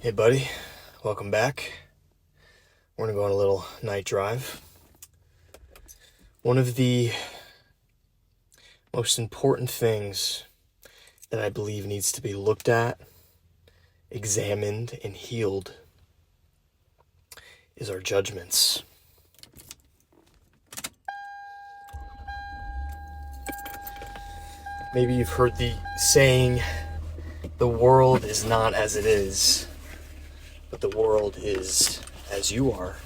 Hey buddy, welcome back. We're going to go on a little night drive. One of the most important things that I believe needs to be looked at, examined, and healed is our judgments. Maybe you've heard the saying, the world is not as it is, but the world is as you are.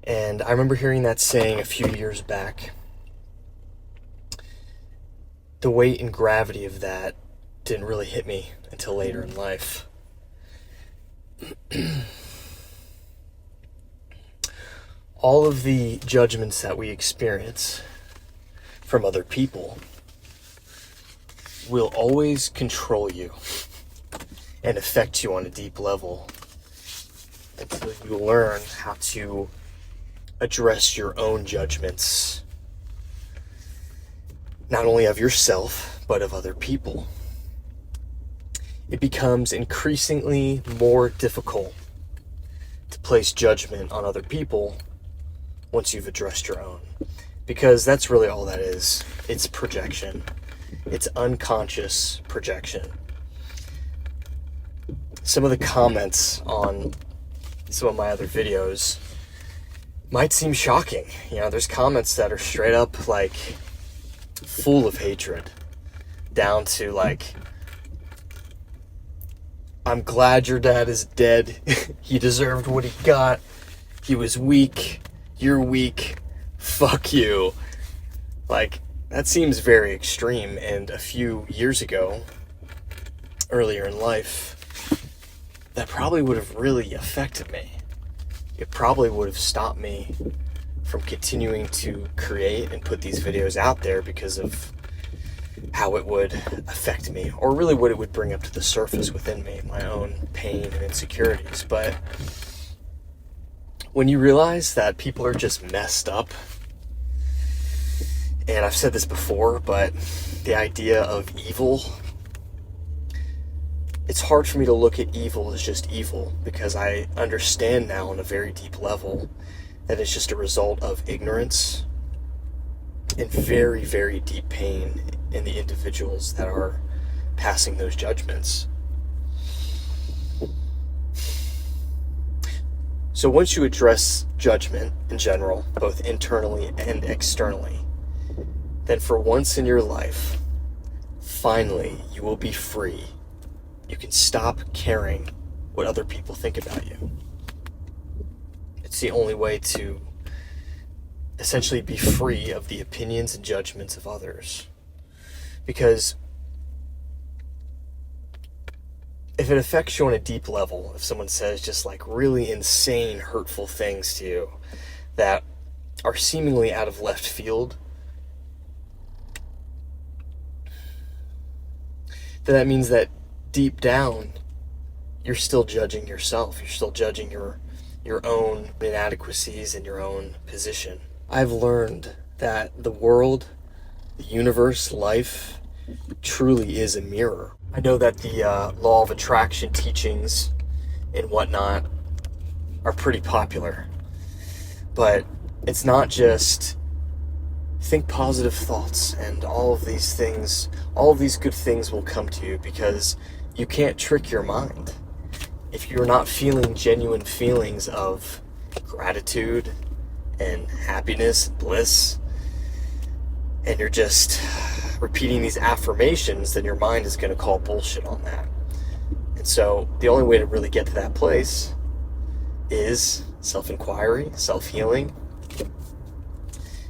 And I remember hearing that saying a few years back. The weight and gravity of that didn't really hit me until later in life. All of the judgments that we experience from other people will always control you and affect you on a deep level until you learn how to address your own judgments, not only of yourself, but of other people. It becomes increasingly more difficult to place judgment on other people once you've addressed your own, because that's really all that is. It's projection. It's unconscious projection. Some of the comments on some of my other videos might seem shocking. There's comments that are straight up like full of hatred, down to like, I'm glad your dad is dead. He deserved what he got. He was weak. You're weak. Fuck you. Like, that seems very extreme. And a few years ago, earlier in life, that probably would have really affected me. It probably would have stopped me from continuing to create and put these videos out there because of how it would affect me, or really what it would bring up to the surface within me, my own pain and insecurities. But when you realize that people are just messed up, and I've said this before, but the idea of evil, it's hard for me to look at evil as just evil, because I understand now on a very deep level that it's just a result of ignorance and very, very deep pain in the individuals that are passing those judgments. So once you address judgment in general, both internally and externally, then for once in your life, finally, you will be free. You can stop caring what other people think about you. It's the only way to essentially be free of the opinions and judgments of others. Because if it affects you on a deep level, if someone says just like really insane, hurtful things to you that are seemingly out of left field, then that means that deep down, you're still judging yourself. You're still judging your own inadequacies and your own position. I've learned that the world, the universe, life, truly is a mirror. I know that the law of attraction teachings and whatnot are pretty popular, but it's not just think positive thoughts and all of these things, all of these good things will come to you, because you can't trick your mind. If you're not feeling genuine feelings of gratitude and happiness, bliss, and you're just repeating these affirmations, then your mind is going to call bullshit on that. And so the only way to really get to that place is self-inquiry, self-healing.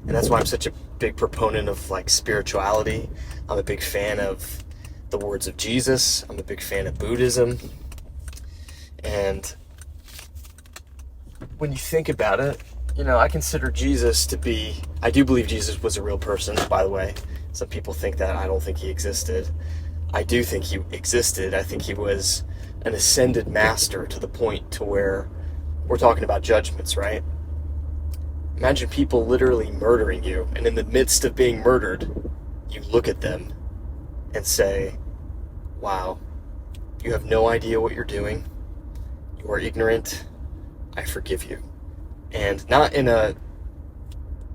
And that's why I'm such a big proponent of like spirituality. I'm a big fan of the words of Jesus. I'm a big fan of Buddhism. And when you think about it, I consider Jesus to be, I do believe Jesus was a real person, by the way. Some people think that. I don't think he existed. I do think he existed. I think he was an ascended master to the point to where we're talking about judgments, right? Imagine people literally murdering you, and in the midst of being murdered, you look at them and say, wow, You have no idea what you're doing. You are ignorant. I forgive you. And not in a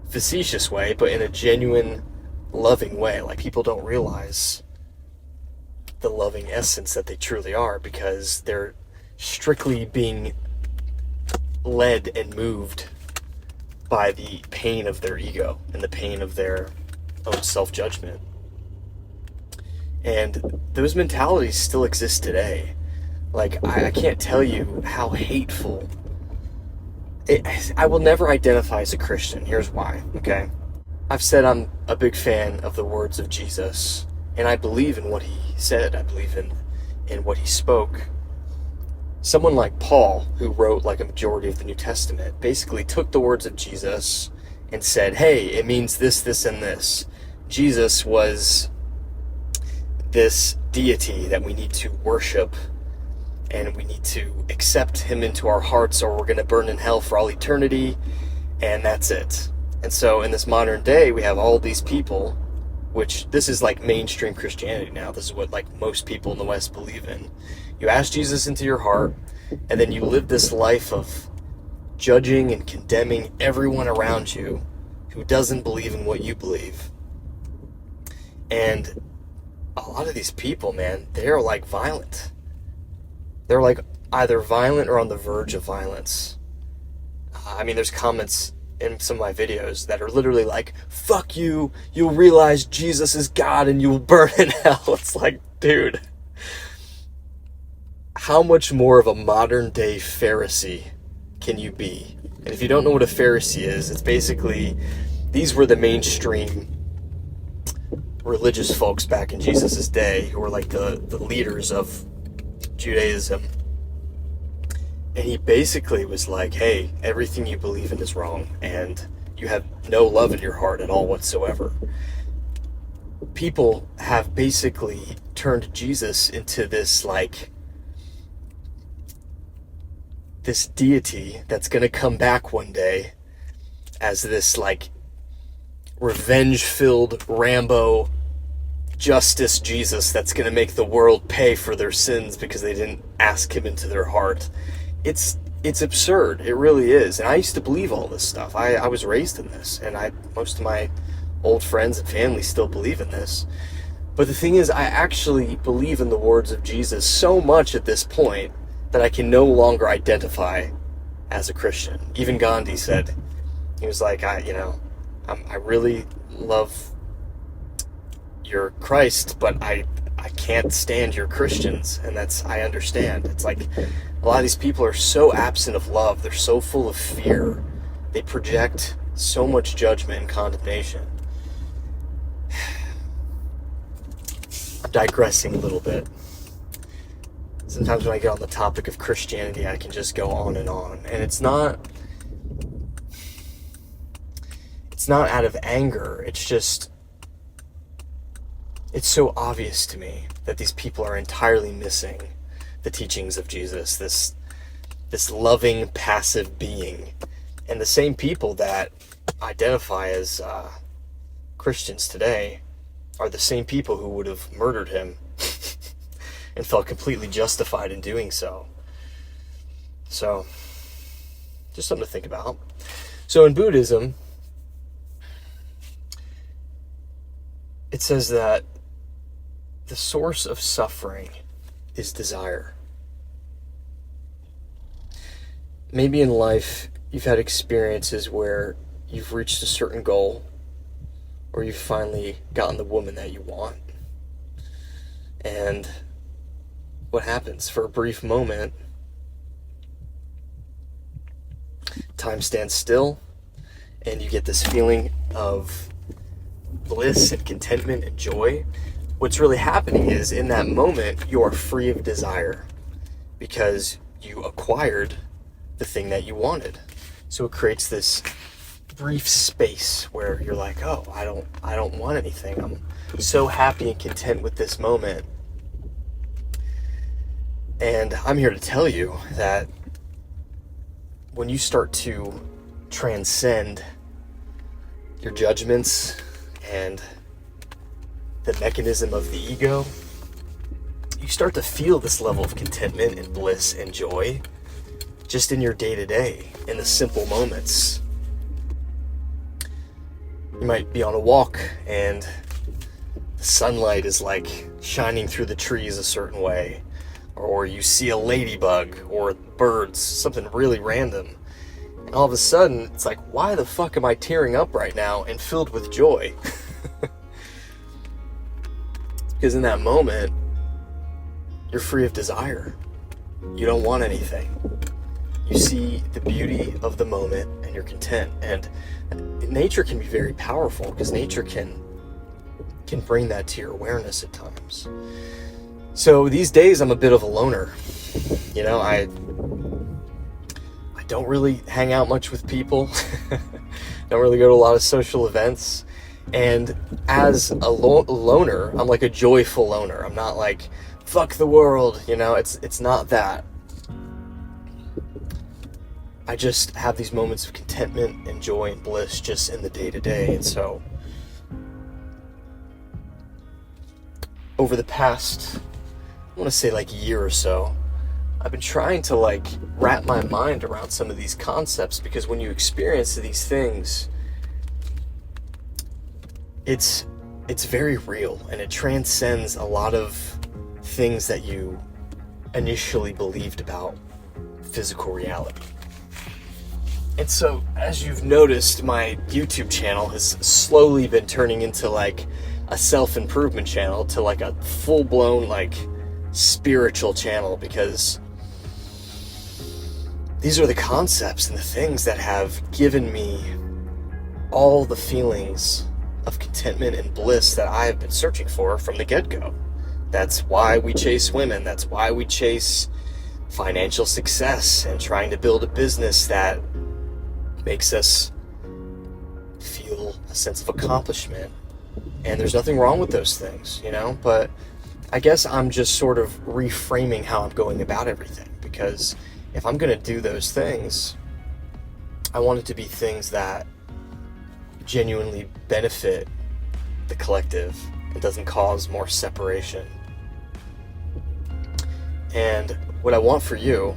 facetious way, but in a genuine, loving way. Like, people don't realize the loving essence that they truly are, because they're strictly being led and moved by the pain of their ego and the pain of their own self-judgment. And those mentalities still exist today. Like, I can't tell you how hateful. I will never identify as a Christian. Here's why, okay? I've said I'm a big fan of the words of Jesus, and I believe in what he said. I believe in what he spoke. Someone like Paul, who wrote like a majority of the New Testament, basically took the words of Jesus and said, hey, it means this, this, and this. Jesus was this deity that we need to worship, and we need to accept him into our hearts, or we're going to burn in hell for all eternity, and that's it. And so in this modern day, we have all these people, which this is like mainstream Christianity now. This is what like most people in the West believe in. You ask Jesus into your heart, and then you live this life of judging and condemning everyone around you who doesn't believe in what you believe. And a lot of these people, man, they're like violent. They're like either violent or on the verge of violence. I mean, there's comments in some of my videos that are literally like, fuck you, you'll realize Jesus is God and you will burn in hell. It's like, dude, how much more of a modern day Pharisee can you be? And if you don't know what a Pharisee is, it's basically, these were the mainstream religious folks back in Jesus' day who were like the leaders of Judaism. And he basically was like, hey, everything you believe in is wrong, and you have no love in your heart at all whatsoever. People have basically turned Jesus into this like, this deity that's going to come back one day as this like revenge-filled Rambo justice Jesus that's going to make the world pay for their sins because they didn't ask him into their heart. It's absurd. It really is. And I used to believe all this stuff. I was raised in this, and most of my old friends and family still believe in this. But the thing is, I actually believe in the words of Jesus so much at this point that I can no longer identify as a Christian. Even Gandhi said, he was like, I really love your Christ, but I can't stand your Christians. And I understand. It's like a lot of these people are so absent of love. They're so full of fear. They project so much judgment and condemnation. I'm digressing a little bit. Sometimes when I get on the topic of Christianity, I can just go on. And it's not out of anger. It's just, it's so obvious to me that these people are entirely missing the teachings of Jesus, this loving, passive being. And the same people that identify as Christians today are the same people who would have murdered him and felt completely justified in doing so. So, just something to think about. So in Buddhism, it says that the source of suffering is desire. Maybe in life you've had experiences where you've reached a certain goal, or you've finally gotten the woman that you want. And what happens? For a brief moment, time stands still, and you get this feeling of bliss and contentment and joy. What's really happening is, in that moment, you are free of desire because you acquired the thing that you wanted. So it creates this brief space where you're like, oh, I don't want anything. I'm so happy and content with this moment. And I'm here to tell you that when you start to transcend your judgments and the mechanism of the ego, you start to feel this level of contentment and bliss and joy just in your day-to-day, in the simple moments. You might be on a walk and the sunlight is like shining through the trees a certain way, or you see a ladybug or birds, something really random, and all of a sudden it's like, why the fuck am I tearing up right now and filled with joy? Because in that moment you're free of desire. You don't want anything. You see the beauty of the moment and you're content. And nature can be very powerful, because nature can bring that to your awareness at times. So these days I'm a bit of a loner. You know, I don't really hang out much with people. Don't really go to a lot of social events. And as a loner, I'm like a joyful loner. I'm not like, fuck the world, you know, it's not that. I just have these moments of contentment and joy and bliss just in the day-to-day. And so over the past, I want to say like year or so, I've been trying to like wrap my mind around some of these concepts, because when you experience these things, it's very real, and it transcends a lot of things that you initially believed about physical reality. And so, as you've noticed, my YouTube channel has slowly been turning into like a self-improvement channel to like a full-blown like spiritual channel, because these are the concepts and the things that have given me all the feelings of contentment and bliss that I have been searching for from the get-go. That's why we chase women. That's why we chase financial success and trying to build a business that makes us feel a sense of accomplishment. And there's nothing wrong with those things, you know, but I guess I'm just sort of reframing how I'm going about everything, because if I'm going to do those things, I want it to be things that genuinely benefit the collective and doesn't cause more separation. And what I want for you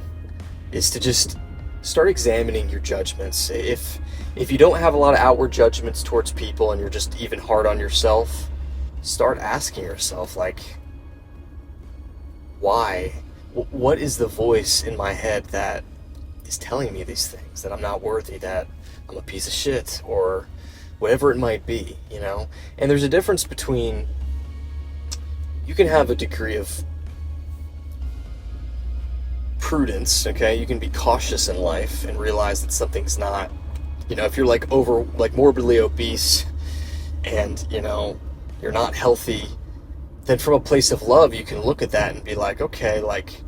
is to just start examining your judgments. If you don't have a lot of outward judgments towards people and you're just even hard on yourself, start asking yourself, like, why? What is the voice in my head that is telling me these things, that I'm not worthy, that I'm a piece of shit, or whatever it might be, you know? And there's a difference between, you can have a degree of prudence, okay? You can be cautious in life and realize that something's not, you know, if you're like morbidly obese and, you know, you're not healthy, then from a place of love, you can look at that and be like, okay, like,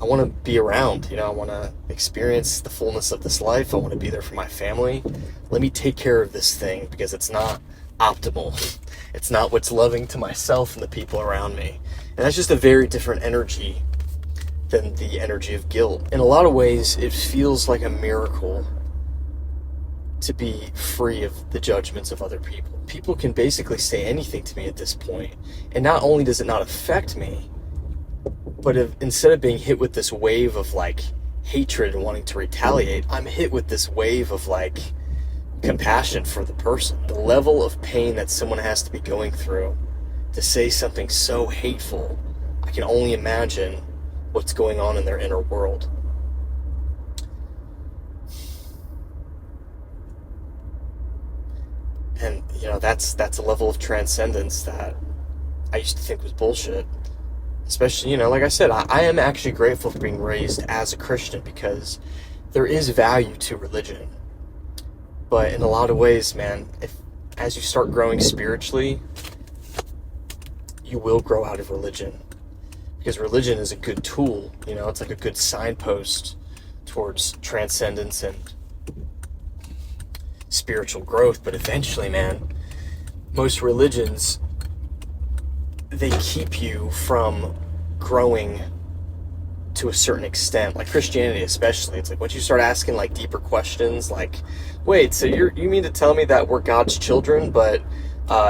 I want to be around, you know, I want to experience the fullness of this life. I want to be there for my family. Let me take care of this thing, because it's not optimal. It's not what's loving to myself and the people around me. And that's just a very different energy than the energy of guilt. In a lot of ways, it feels like a miracle to be free of the judgments of other people. People can basically say anything to me at this point, and not only does it not affect me, but instead of being hit with this wave of like hatred and wanting to retaliate, I'm hit with this wave of like compassion for the person. The level of pain that someone has to be going through to say something so hateful, I can only imagine what's going on in their inner world. And, you know, that's a level of transcendence that I used to think was bullshit. Especially, you know, like I said, I am actually grateful for being raised as a Christian, because there is value to religion. But in a lot of ways, man, as you start growing spiritually, you will grow out of religion. Because religion is a good tool, you know, it's like a good signpost towards transcendence and spiritual growth. But eventually, man, most religions, they keep you from growing to a certain extent. Like Christianity especially, it's like once you start asking like deeper questions, like, wait, so you mean to tell me that we're God's children, but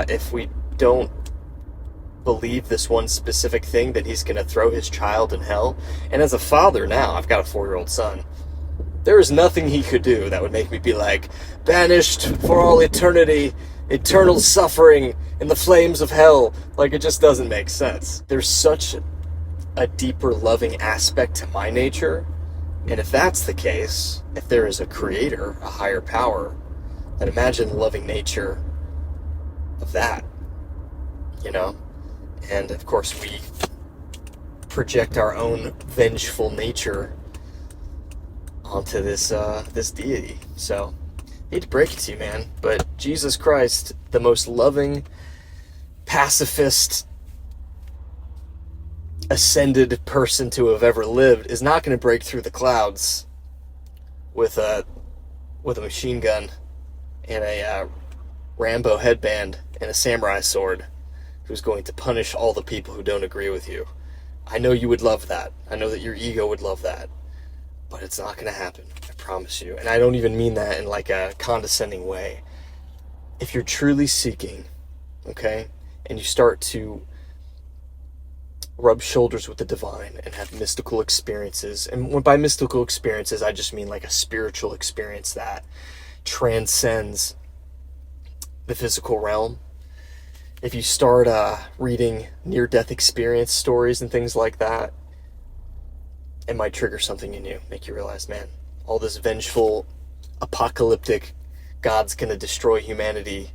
if we don't believe this one specific thing, that he's going to throw his child in hell. And as a father now, I've got a 4-year-old son. There is nothing he could do that would make me be like, banished for all eternity, eternal suffering in the flames of hell. Like, it just doesn't make sense. There's such a deeper loving aspect to my nature. And if that's the case, if there is a creator, a higher power, then imagine the loving nature of that, you know? And of course we project our own vengeful nature onto this deity. So I hate to break it to you, man, but Jesus Christ, the most loving, pacifist, ascended person to have ever lived, is not going to break through the clouds with a machine gun and a Rambo headband and a samurai sword, who's going to punish all the people who don't agree with you. I know you would love that. I know that your ego would love that. But it's not going to happen. I promise you. And I don't even mean that in like a condescending way. If you're truly seeking, okay, and you start to rub shoulders with the divine and have mystical experiences, and by mystical experiences, I just mean like a spiritual experience that transcends the physical realm. If you start reading near-death experience stories and things like that, it might trigger something in you, make you realize, man, all this vengeful, apocalyptic, God's going to destroy humanity.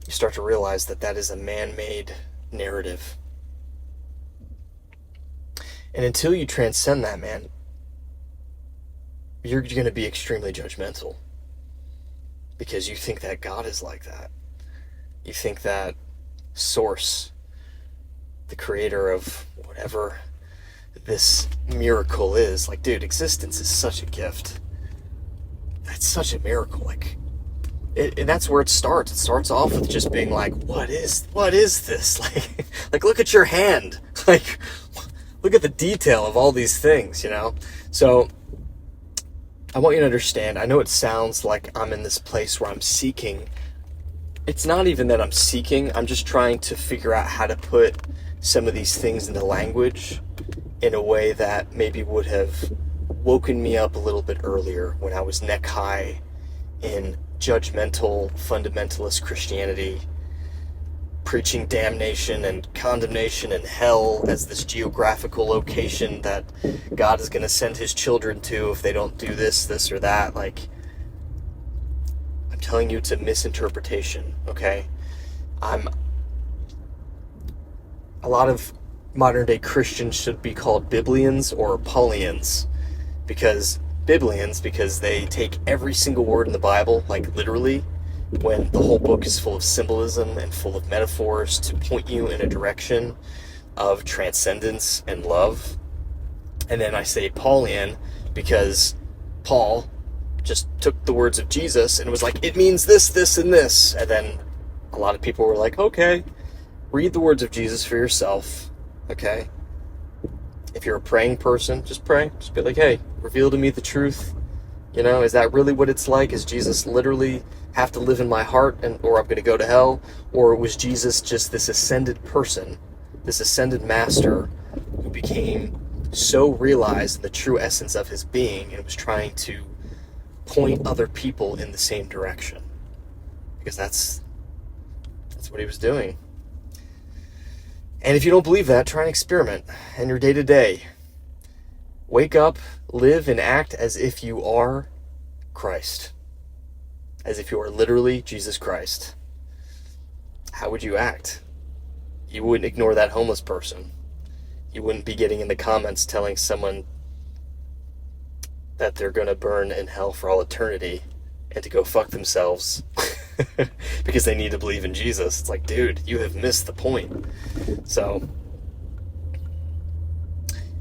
You start to realize that that is a man-made narrative. And until you transcend that, man, you're going to be extremely judgmental. Because you think that God is like that. You think that source, the creator of whatever this miracle is, like, dude, existence is such a gift. That's such a miracle. Like, and that's where it starts. It starts off with just being like, what is this? Like, look at your hand. Like, look at the detail of all these things, you know? So I want you to understand, I know it sounds like I'm in this place where I'm seeking. It's not even that I'm seeking. I'm just trying to figure out how to put some of these things into language in a way that maybe would have woken me up a little bit earlier when I was neck high in judgmental, fundamentalist Christianity, preaching damnation and condemnation and hell as this geographical location that God is going to send his children to if they don't do this or that. Like, I'm telling you, it's a misinterpretation, okay? A lot of modern day Christians should be called Biblians or Paulians, because they take every single word in the Bible, like literally, when the whole book is full of symbolism and full of metaphors to point you in a direction of transcendence and love. And then I say Paulian because Paul just took the words of Jesus and was like, it means this, this, and this. And then a lot of people were like, okay, read the words of Jesus for yourself, okay? If you're a praying person, just pray. Just be like, hey, reveal to me the truth. You know, is that really what it's like? Is Jesus literally have to live in my heart or I'm going to go to hell? Or was Jesus just this ascended person, this ascended master who became so realized in the true essence of his being and was trying to point other people in the same direction? Because that's what he was doing. And if you don't believe that, try and experiment in your day-to-day. Wake up, live, and act as if you are Christ. As if you are literally Jesus Christ. How would you act? You wouldn't ignore that homeless person. You wouldn't be getting in the comments telling someone that they're going to burn in hell for all eternity and to go fuck themselves because they need to believe in Jesus. It's like, dude, you have missed the point. So,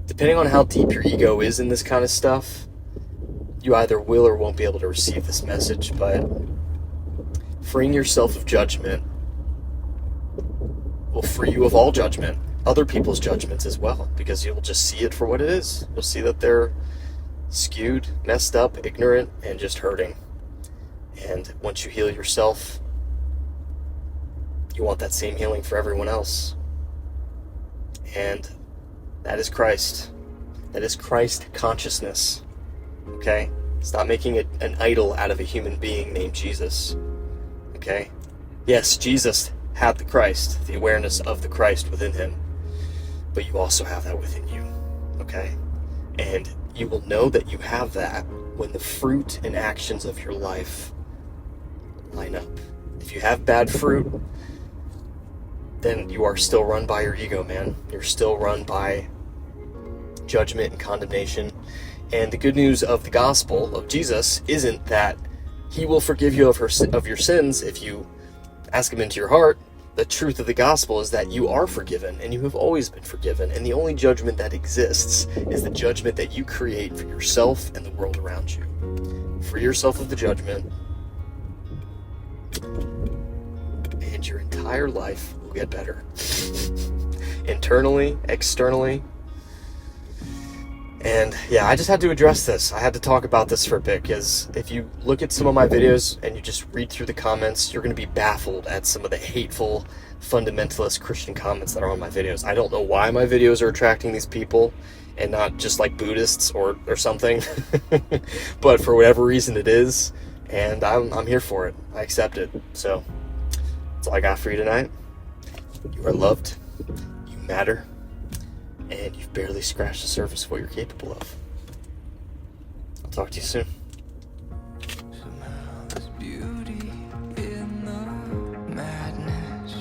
depending on how deep your ego is in this kind of stuff, you either will or won't be able to receive this message. But freeing yourself of judgment will free you of all judgment, other people's judgments as well, because you'll just see it for what it is. You'll see that they're skewed, messed up, ignorant, and just hurting. And once you heal yourself, you want that same healing for everyone else. And that is Christ. That is Christ consciousness. Okay? Stop making an idol out of a human being named Jesus. Okay? Yes, Jesus had the Christ, the awareness of the Christ within him. But you also have that within you. Okay? And you will know that you have that when the fruit and actions of your life line up. If you have bad fruit, then you are still run by your ego, man. You're still run by judgment and condemnation. And the good news of the gospel of Jesus isn't that he will forgive you of your sins if you ask him into your heart. The truth of the gospel is that you are forgiven, and you have always been forgiven. And the only judgment that exists is the judgment that you create for yourself and the world around you. Free yourself of the judgment, and your entire life will get better. Internally, externally. And yeah, I just had to address this. I had to talk about this for a bit, because if you look at some of my videos and you just read through the comments, you're going to be baffled at some of the hateful, fundamentalist Christian comments that are on my videos. I don't know why my videos are attracting these people and not just like Buddhists or something, but for whatever reason it is, and I'm here for it. I accept it. So that's all I got for you tonight. You are loved. You matter. And you've barely scratched the surface of what you're capable of. I'll talk to you soon. Somehow there's beauty in the madness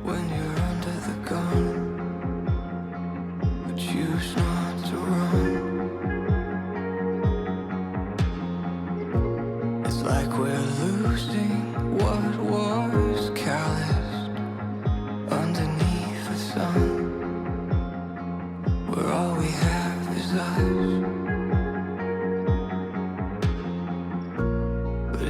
when you're under the gun, but choose not to run. It's like we're losing what was calloused underneath the sun, where all we have is us. But